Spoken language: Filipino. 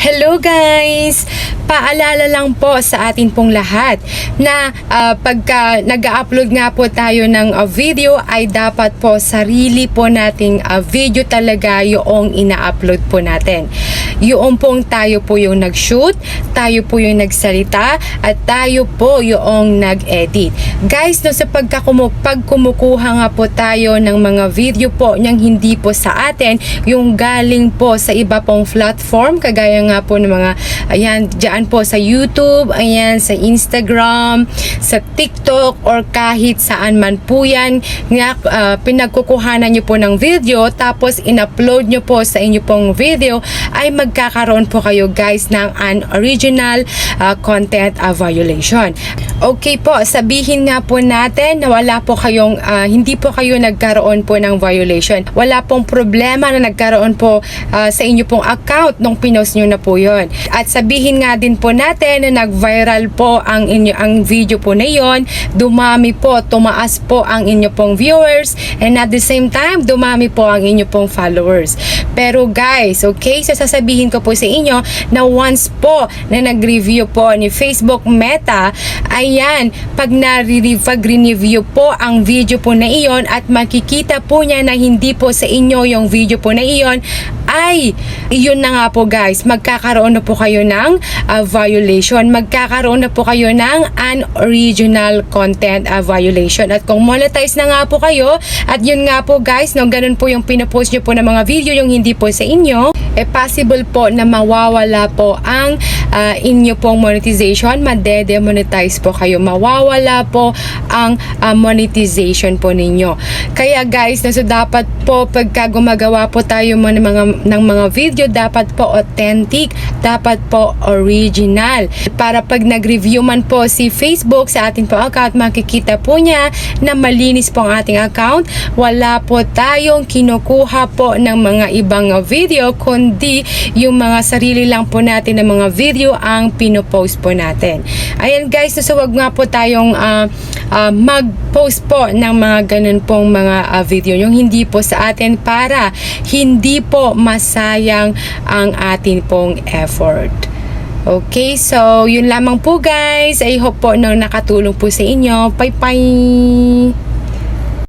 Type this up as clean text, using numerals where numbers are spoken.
Hello guys! Paalala lang po sa atin pong lahat na pagka nag-upload nga po tayo ng video ay dapat po sarili po nating video talaga yung ina-upload po natin. Yung pong tayo po yung nag-shoot, tayo po yung nagsalita, at tayo po yung nag-edit. Guys, no, sa pag kumukuha nga po tayo ng mga video po niyang hindi po sa atin, yung galing po sa iba pong platform, kagaya nga po ng mga, ayan, dyan po sa YouTube, ayan, sa Instagram, sa TikTok, or kahit saan man po yan, nga, pinagkukuhanan nyo po ng video, tapos in-upload nyo po sa inyo pong video, ay magkakaroon po kayo guys ng unoriginal content violation. Okay po, sabihin nga po natin na wala po kayong, hindi po kayo nagkaroon po ng violation. Wala pong problema na nagkaroon po sa inyo pong account nung pinost nyo na po yon. At sabihin nga din po natin na nag-viral po ang video po na yon, dumami po, tumaas po ang inyo pong viewers, and at the same time, dumami po ang inyo pong followers. Pero guys, okay, so sasabihin ko po sa inyo na once po na nag-review po ni Facebook Meta, ayan, pag nag-review po ang video po na iyon at makikita po niya na hindi po sa inyo yung video po na iyon, ay, yun na nga po guys, magkakaroon na po kayo ng violation. Magkakaroon na po kayo ng unoriginal content violation. At kung monetize na nga po kayo, at yun nga po guys, no, ganun po yung pinapost nyo po ng mga video, yung hindi po sa inyo, possible po na mawawala po ang inyo pong monetization, made-demonetize po kayo, mawawala po ang monetization po ninyo. Kaya guys, so dapat po pagka gumagawa po tayo ng mga video, dapat po authentic, dapat po original. Para pag nag-review man po si Facebook sa ating po account, makikita po niya na malinis po ang ating account, wala po tayong kinukuha po ng mga ibang video, kundi yung mga sarili lang po natin ng mga video ang pinopost po natin. Ayan guys, so wag nga po tayong mag-post po ng mga ganun pong mga video yung hindi po sa atin, para hindi po masayang ang atin pong effort. Okay, so yun lamang po guys. I hope po na nakatulong po sa inyo. Bye bye!